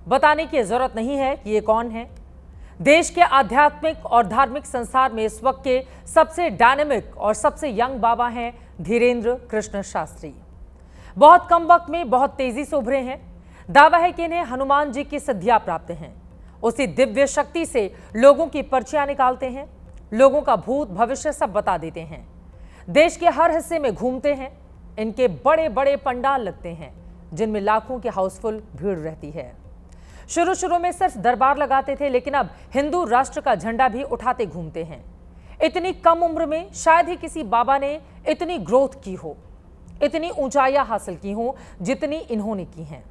बताने की जरूरत नहीं है कि ये कौन है। देश के आध्यात्मिक और धार्मिक संसार में इस वक्त के सबसे डायनेमिक और सबसे यंग बाबा हैं धीरेंद्र कृष्ण शास्त्री। बहुत कम वक्त में बहुत तेजी से उभरे हैं। दावा है कि इन्हें हनुमान जी की सिद्धियां प्राप्त हैं। उसी दिव्य शक्ति से लोगों की पर्चियां निकालते हैं, लोगों का भूत भविष्य सब बता देते हैं। देश के हर हिस्से में घूमते हैं। इनके बड़े बड़े पंडाल लगते हैं जिनमें लाखों की हाउसफुल भीड़ रहती है। शुरू में सिर्फ दरबार लगाते थे, लेकिन अब हिंदू राष्ट्र का झंडा भी उठाते घूमते हैं। इतनी कम उम्र में शायद ही किसी बाबा ने इतनी ग्रोथ की हो, इतनी ऊंचाइयां हासिल की हो जितनी इन्होंने की हैं।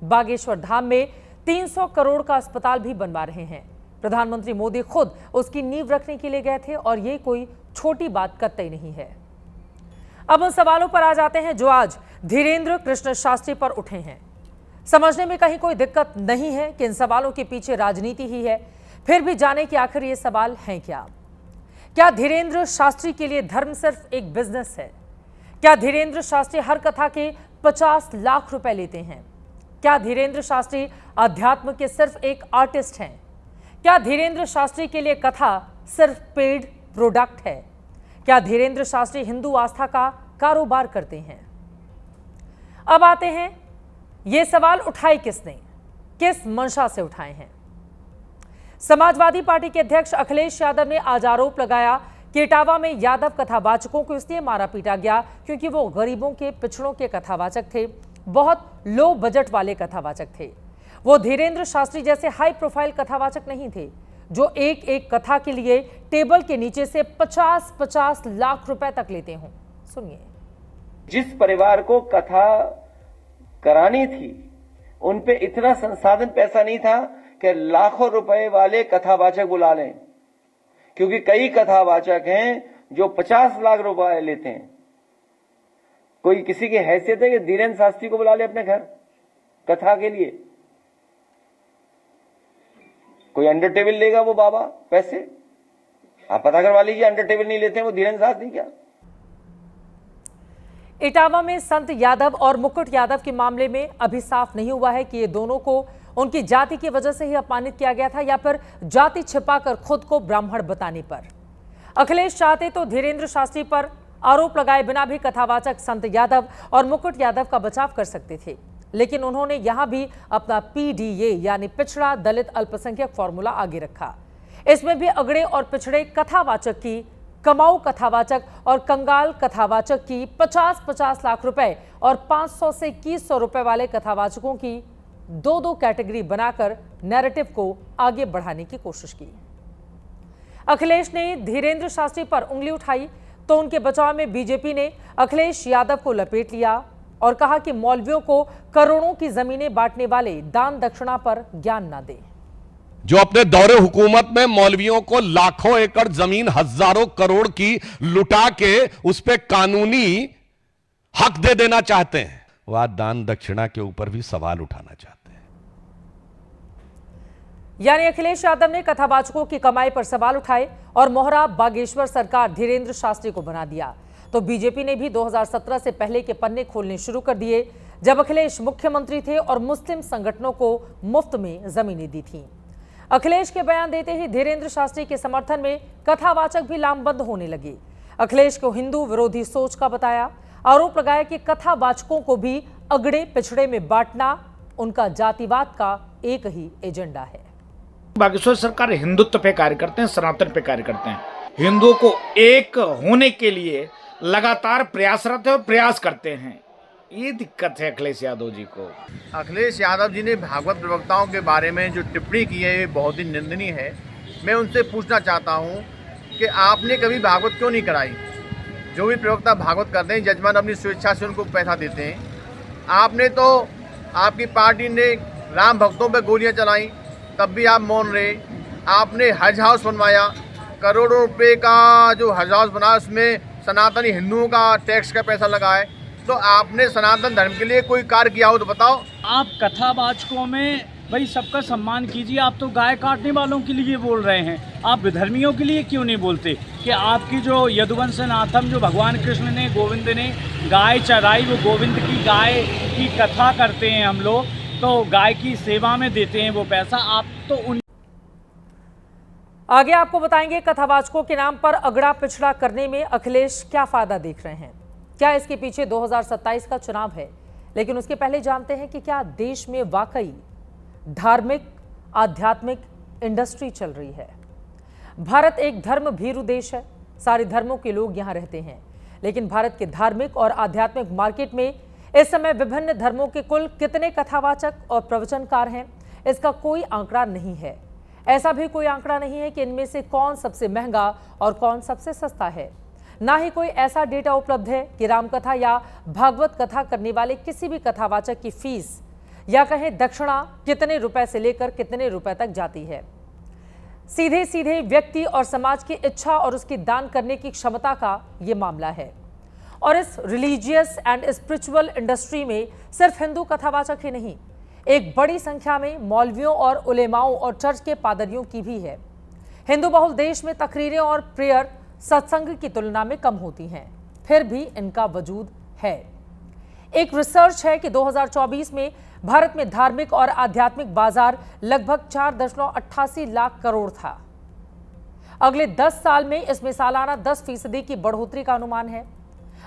बागेश्वर धाम में 300 करोड़ का अस्पताल भी बनवा रहे हैं। प्रधानमंत्री मोदी खुद उसकी नींव रखने के लिए गए थे और ये कोई छोटी बात कतई नहीं है। अब उन सवालों पर आ जाते हैं जो आज धीरेंद्र कृष्ण शास्त्री पर उठे हैं। समझने में कहीं कोई दिक्कत नहीं है कि इन सवालों के पीछे राजनीति ही है। फिर भी जाने कि आखिर ये सवाल हैं क्या? क्या धीरेंद्र शास्त्री के लिए धर्म सिर्फ एक बिजनेस है? क्या धीरेंद्र शास्त्री हर कथा के 50 लाख रुपए लेते हैं? क्या धीरेंद्र शास्त्री अध्यात्म के सिर्फ एक आर्टिस्ट हैं? क्या धीरेंद्र शास्त्री के लिए कथा सिर्फ पेड प्रोडक्ट है? क्या धीरेंद्र शास्त्री हिंदू आस्था का कारोबार करते हैं? अब आते हैं, ये सवाल उठाए किसने, किस मंशा से उठाए हैं? समाजवादी पार्टी के अध्यक्ष अखिलेश यादव ने आज आरोप लगाया कि इटावा में यादव कथावाचकों को इसलिए मारा पीटा गया क्योंकि वो गरीबों के, पिछड़ों के कथावाचक थे, बहुत लो बजट वाले कथावाचक थे। वो धीरेंद्र शास्त्री जैसे हाई प्रोफाइल कथावाचक नहीं थे जो एक एक कथा के लिए टेबल के नीचे से 50-50 लाख रुपए तक लेते हों। सुनिए। जिस परिवार को कथा करानी थी उन पे इतना संसाधन पैसा नहीं था कि लाखों रुपए वाले कथावाचक बुला लें, क्योंकि कई कथावाचक हैं जो 50 लाख रुपए लेते हैं। कोई किसी की हैसियत है कि धीरेंद्र शास्त्री को बुला ले अपने घर कथा के लिए? कोई अंडर टेबल लेगा वो बाबा पैसे? आप पता करवा लीजिए, अंडर टेबल नहीं लेते हैं वो धीरेंद्र शास्त्री क्या? इटावा में संत यादव और मुकुट यादव के मामले में अभी साफ नहीं हुआ है कि ये दोनों को उनकी जाति की वजह से ही अपमानित किया गया था या फिर जाति छिपाकर खुद को ब्राह्मण बताने पर। अखिलेश चाहते तो धीरेंद्र शास्त्री पर आरोप लगाए बिना भी कथावाचक संत यादव और मुकुट यादव का बचाव कर सकते थे, लेकिन उन्होंने यहां भी अपना पीडीए यानी पिछड़ा दलित अल्पसंख्यक फॉर्मूला आगे रखा। इसमें भी अगड़े और पिछड़े कथावाचक की, कमाऊ कथावाचक और कंगाल कथावाचक की 50-50 लाख रुपए और 500 से 2100 रुपए वाले कथावाचकों की दो कैटेगरी बनाकर नैरेटिव को आगे बढ़ाने की कोशिश की। अखिलेश ने धीरेंद्र शास्त्री पर उंगली उठाई तो उनके बचाव में बीजेपी ने अखिलेश यादव को लपेट लिया और कहा कि मौलवियों को करोड़ों की जमीनें बांटने वाले दान दक्षिणा पर ज्ञान ना दें। जो अपने दौरे हुकूमत में मौलवियों को लाखों एकड़ जमीन, हजारों करोड़ की लुटा के उस पे कानूनी हक दे देना चाहते हैं, वह दान दक्षिणा के ऊपर भी सवाल उठाना चाहते हैं। यानी अखिलेश यादव ने कथावाचकों की कमाई पर सवाल उठाए और मोहरा बागेश्वर सरकार धीरेंद्र शास्त्री को बना दिया। तो बीजेपी ने भी 2017 से पहले के पन्ने खोलने शुरू कर दिए, जब अखिलेश मुख्यमंत्री थे और मुस्लिम संगठनों को मुफ्त में जमीनें दी थी। अखिलेश के बयान देते ही धीरेंद्र शास्त्री के समर्थन में कथावाचक भी लामबंद होने लगे। अखिलेश को हिंदू विरोधी सोच का बताया, आरोप लगाया कि कथावाचकों को भी अगड़े पिछड़े में बांटना उनका जातिवाद का एक ही एजेंडा है। बागेश्वर सरकार हिंदुत्व पे कार्य करते हैं, सनातन पे कार्य करते हैं। हिंदुओं को एक होने के लिए लगातार प्रयासरत है और प्रयास करते हैं। ये दिक्कत है अखिलेश यादव जी को। अखिलेश यादव जी ने भागवत प्रवक्ताओं के बारे में जो टिप्पणी की है ये बहुत ही निंदनीय है। मैं उनसे पूछना चाहता हूँ कि आपने कभी भागवत क्यों नहीं कराई? जो भी प्रवक्ता भागवत करते हैं जजमान अपनी स्वेच्छा से उनको पैसा देते हैं। आपने तो, आपकी पार्टी ने राम भक्तों पर गोलियाँ चलाई तब भी आप मौन रहे। आपने हज हाउस बनवाया, करोड़ों रुपए का जो हज हाउस बनाया उसमें सनातनी हिंदुओं का टैक्स का पैसा लगाए। तो आपने सनातन धर्म के लिए कोई कार्य किया हो तो बताओ। आप कथावाचकों में भाई सबका सम्मान कीजिए। आप तो गाय काटने वालों के लिए बोल रहे हैं, आप विधर्मियों के लिए क्यों नहीं बोलते? कि आपकी जो यदुवंशनाथम जो भगवान कृष्ण ने, गोविंद ने गाय चराई, वो गोविंद की गाय की कथा करते हैं हम लोग। तो गाय की सेवा में देते हैं वो पैसा, आप तो उन आगे आपको बताएंगे कथावाचकों के नाम पर अगड़ा पिछड़ा करने में अखिलेश क्या फायदा देख रहे हैं, क्या इसके पीछे 2027 का चुनाव है। लेकिन उसके पहले जानते हैं कि क्या देश में वाकई धार्मिक आध्यात्मिक इंडस्ट्री चल रही है। भारत एक धर्म भीरू देश है, सारे धर्मों के लोग यहां रहते हैं, लेकिन भारत के धार्मिक और आध्यात्मिक मार्केट में इस समय विभिन्न धर्मों के कुल कितने कथावाचक और प्रवचनकार हैं, इसका कोई आंकड़ा नहीं है। ऐसा भी कोई आंकड़ा नहीं है कि इनमें से कौन सबसे महंगा और कौन सबसे सस्ता है। ना ही कोई ऐसा डेटा उपलब्ध है कि रामकथा या भागवत कथा करने वाले किसी भी कथावाचक की फीस या कहें दक्षिणा कितने रुपए से लेकर कितने रुपए तक जाती है। सीधे सीधे व्यक्ति और समाज की इच्छा और उसकी दान करने की क्षमता का यह मामला है। और इस रिलीजियस एंड स्पिरिचुअल इंडस्ट्री में सिर्फ हिंदू कथावाचक ही नहीं, एक बड़ी संख्या में मौलवियों और उलेमाओं और चर्च के पादरियों की भी है। हिंदू बहुल देश में तकरीरें और प्रेयर सत्संग की तुलना में कम होती हैं, फिर भी इनका वजूद है। एक रिसर्च है कि 2024 में भारत में धार्मिक और आध्यात्मिक बाजार लगभग 4.88 लाख करोड़ था। अगले 10 साल में इसमें सालाना 10% की बढ़ोतरी का अनुमान है।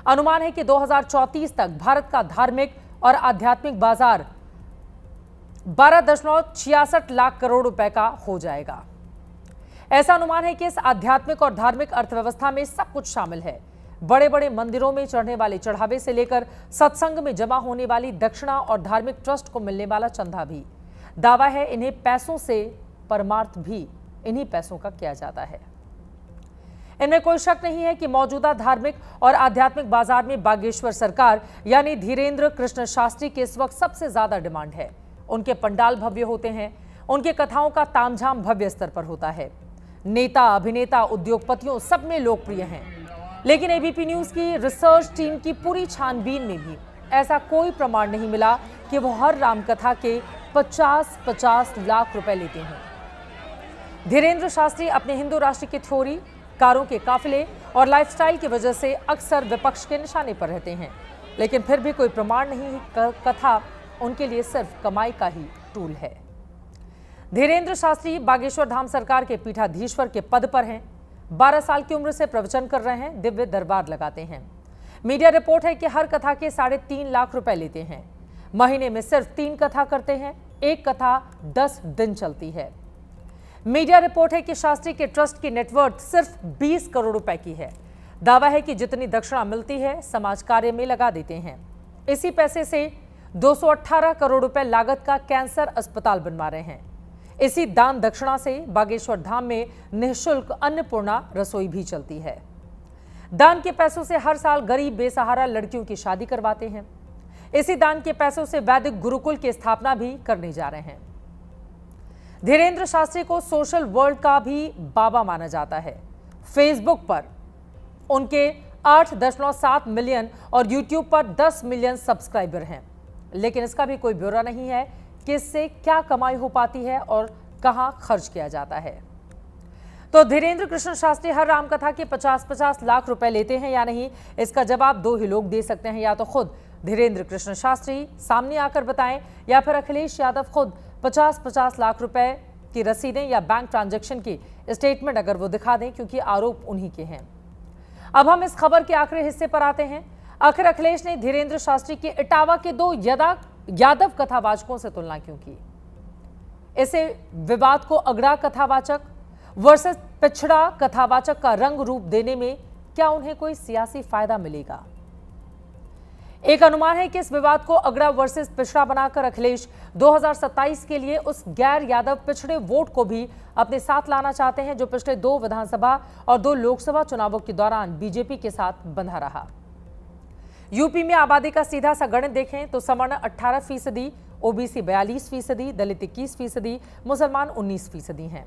अनुमान है कि 2034 तक भारत का धार्मिक और आध्यात्मिक बाजार 12.66 लाख करोड़ रुपए का हो जाएगा। ऐसा अनुमान है कि इस आध्यात्मिक और धार्मिक अर्थव्यवस्था में सब कुछ शामिल है। बड़े बड़े मंदिरों में चढ़ने वाले चढ़ावे से लेकर सत्संग में जमा होने वाली दक्षिणा और धार्मिक ट्रस्ट को मिलने वाला चंदा भी। दावा है इन्हें पैसों से परमार्थ भी इन्हीं पैसों का किया जाता है। इनमें कोई शक नहीं है कि मौजूदा धार्मिक और आध्यात्मिक बाजार में बागेश्वर सरकार यानी धीरेंद्र कृष्ण शास्त्री के इस वक्त सबसे ज्यादा डिमांड है। उनके पंडाल भव्य होते हैं, उनके कथाओं का तामझाम भव्य स्तर पर होता है। नेता अभिनेता उद्योगपतियों सब में लोकप्रिय हैं। लेकिन एबीपी न्यूज की रिसर्च टीम की पूरी छानबीन में भी ऐसा कोई प्रमाण नहीं मिला कि वो हर रामकथा के 50-50 लाख रुपए लेते हैं। धीरेंद्र शास्त्री अपने हिंदू राष्ट्र की थ्योरी, कारों के काफिले और लाइफस्टाइल की वजह से अक्सर विपक्ष के निशाने पर रहते हैं, लेकिन फिर भी कोई प्रमाण नहीं, कथा उनके लिए सिर्फ कमाई का ही टूल है। धीरेंद्र शास्त्री बागेश्वर धाम सरकार के पीठाधीश्वर के पद पर हैं। 12 साल की उम्र से प्रवचन कर रहे हैं, दिव्य दरबार लगाते हैं। मीडिया रिपोर्ट है कि हर कथा के 3.5 लाख रुपए लेते हैं। महीने में सिर्फ 3 कथा करते हैं, एक कथा 10 दिन चलती है। मीडिया रिपोर्ट है कि शास्त्री के ट्रस्ट की नेटवर्थ सिर्फ 20 करोड़ रुपए की है। दावा है कि जितनी दक्षिणा मिलती है समाज कार्य में लगा देते हैं। इसी पैसे से 218 करोड़ रुपए लागत का कैंसर अस्पताल बनवा रहे हैं। इसी दान दक्षिणा से बागेश्वर धाम में निःशुल्क अन्नपूर्णा रसोई भी चलती है। दान के पैसों से हर साल गरीब बेसहारा लड़कियों की शादी करवाते हैं। इसी दान के पैसों से वैदिक गुरुकुल की स्थापना भी करने जा रहे हैं। धीरेंद्र शास्त्री को सोशल वर्ल्ड का भी बाबा माना जाता है। फेसबुक पर उनके 8.7 मिलियन और यूट्यूब पर 10 मिलियन सब्सक्राइबर हैं, लेकिन इसका भी कोई ब्यौरा नहीं है कि इससे क्या कमाई हो पाती है और कहां खर्च किया जाता है। तो धीरेंद्र कृष्ण शास्त्री हर रामकथा के 50-50 लाख रुपए लेते हैं या नहीं, इसका जवाब 2 ही लोग दे सकते हैं। या तो खुद धीरेंद्र कृष्ण शास्त्री सामने आकर बताएं, या फिर अखिलेश यादव खुद 50-50 लाख रुपए की रसीदें या बैंक ट्रांजैक्शन की स्टेटमेंट अगर वो दिखा दें, क्योंकि आरोप उन्हीं के हैं। अब हम इस खबर के आखिरी हिस्से पर आते हैं। आखिर अखिलेश ने धीरेंद्र शास्त्री के इटावा के 2 यादव कथावाचकों से तुलना क्यों की? इसे विवाद को अगड़ा कथावाचक वर्सेस पिछड़ा कथावाचक का रंग रूप देने में क्या उन्हें कोई सियासी फायदा मिलेगा? एक अनुमान है कि इस विवाद को अगड़ा वर्सेस पिछड़ा बनाकर अखिलेश 2027 के लिए उस गैर यादव पिछड़े वोट को भी अपने साथ लाना चाहते हैं, जो पिछले 2 विधानसभा और 2 लोकसभा चुनावों के दौरान बीजेपी के साथ बंधा रहा। यूपी में आबादी का सीधा सा गणित देखें तो सवर्ण 18%, ओबीसी 42%, दलित 21%, मुसलमान 19% हैं।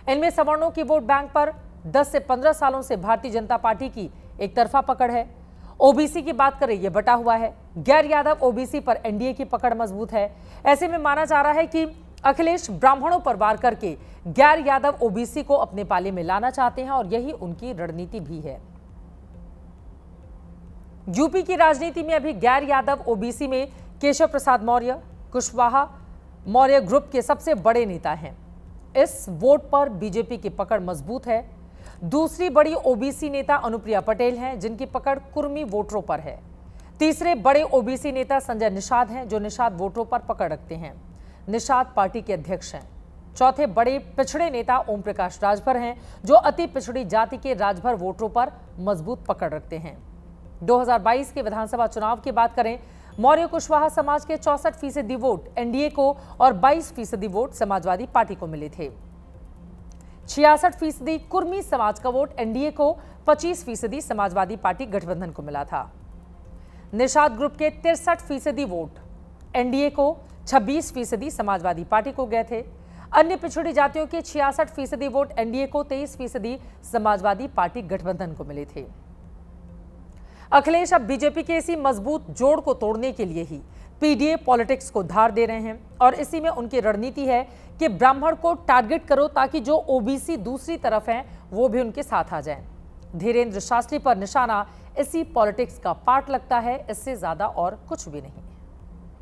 इनमें सवर्णों की वोट बैंक पर 10 से 15 सालों से भारतीय जनता पार्टी की एक तरफा पकड़ है। ओबीसी की बात करें, यह बटा हुआ है। गैर यादव ओबीसी पर एनडीए की पकड़ मजबूत है। ऐसे में माना जा रहा है कि अखिलेश ब्राह्मणों पर वार करके गैर यादव ओबीसी को अपने पाले में लाना चाहते हैं, और यही उनकी रणनीति भी है। यूपी की राजनीति में अभी गैर यादव ओबीसी में केशव प्रसाद मौर्य, कुशवाहा, मौर्य ग्रुप के सबसे बड़े नेता हैं। इस वोट पर बीजेपी की पकड़ मजबूत है। दूसरी बड़ी ओबीसी नेता अनुप्रिया पटेल हैं, जिनकी पकड़ कुर्मी वोटरों पर है। तीसरे बड़े ओबीसी नेता संजय निषाद हैं, जो निषाद वोटरों पर पकड़ रखते हैं। निषाद पार्टी के अध्यक्ष हैं। चौथे बड़े पिछड़े नेता ओम प्रकाश राजभर हैं, जो अति पिछड़ी जाति के राजभर वोटरों पर मजबूत पकड़ रखते हैं। 2022 के विधानसभा चुनाव की बात करें, मौर्य कुशवाहा समाज के 64% वोट एनडीए को और 22% वोट समाजवादी पार्टी को मिले थे। 66% कुर्मी समाज का वोट एनडीए को, 25% समाजवादी पार्टी गठबंधन को मिला था। निषाद ग्रुप के 63% वोट एनडीए को, 26% समाजवादी पार्टी को गए थे। अन्य पिछड़ी जातियों के 66% वोट एनडीए को, 23% समाजवादी पार्टी गठबंधन को मिले थे। अखिलेश अब बीजेपी के इसी मजबूत जोड़ को तोड़ने के लिए ही पीडीए पॉलिटिक्स को धार दे रहे हैं और इसी में उनकी रणनीति है कि ब्राह्मण को टारगेट करो ताकि जो ओबीसी दूसरी तरफ हैं वो भी उनके साथ आ जाएं। धीरेन्द्र शास्त्री पर निशाना इसी पॉलिटिक्स का पार्ट लगता है, इससे ज्यादा और कुछ भी नहीं।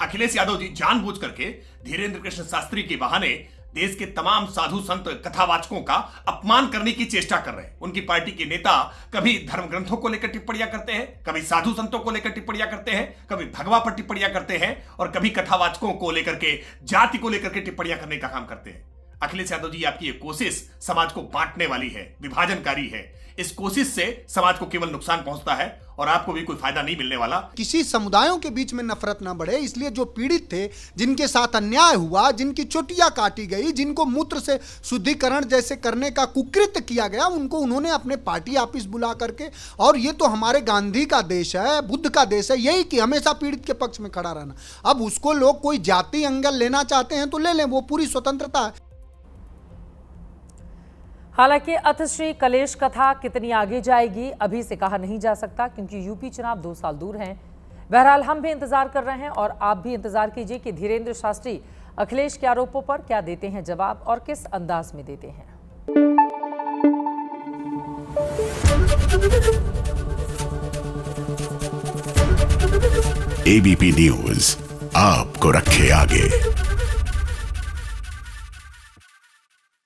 अखिलेश यादव जी जानबूझ करके धीरेन्द्र कृष्ण शास्त्री के बहाने देश के तमाम साधु संत कथावाचकों का अपमान करने की चेष्टा कर रहे हैं। उनकी पार्टी के नेता कभी धर्म ग्रंथों को लेकर टिप्पणियां करते हैं, कभी साधु संतों को लेकर टिप्पणियां करते हैं, कभी भगवा पर टिप्पणियां करते हैं और कभी कथावाचकों को लेकर के, जाति को लेकर के टिप्पणियां करने का काम करते हैं। अखिलेश यादव जी, आपकी ये कोशिश समाज को बांटने वाली है, विभाजनकारी है। इस कोशिश से समाज को केवल नुकसान पहुंचता है और आपको भी कोई फायदा नहीं मिलने वाला। किसी समुदायों के बीच में नफरत ना बढ़े, इसलिए जो पीड़ित थे, जिनके साथ अन्याय हुआ, जिनकी चोटियां काटी गई, जिनको मूत्र से शुद्धिकरण जैसे करने का कुकृत्य किया गया, उनको उन्होंने अपने पार्टी ऑफिस बुला करके, और ये तो हमारे गांधी का देश है, बुद्ध का देश है, यही कि हमेशा पीड़ित के पक्ष में खड़ा रहना। अब उसको लोग कोई जाति एंगल लेना चाहते हैं तो ले लें, वो पूरी स्वतंत्रता है। हालांकि अथश्री कलेश कथा कितनी आगे जाएगी अभी से कहा नहीं जा सकता, क्योंकि यूपी चुनाव 2 साल दूर हैं। बहरहाल हम भी इंतजार कर रहे हैं और आप भी इंतजार कीजिए कि धीरेन्द्र शास्त्री अखिलेश के आरोपों पर क्या देते हैं जवाब और किस अंदाज में देते हैं। एबीपी न्यूज आपको रखे आगे।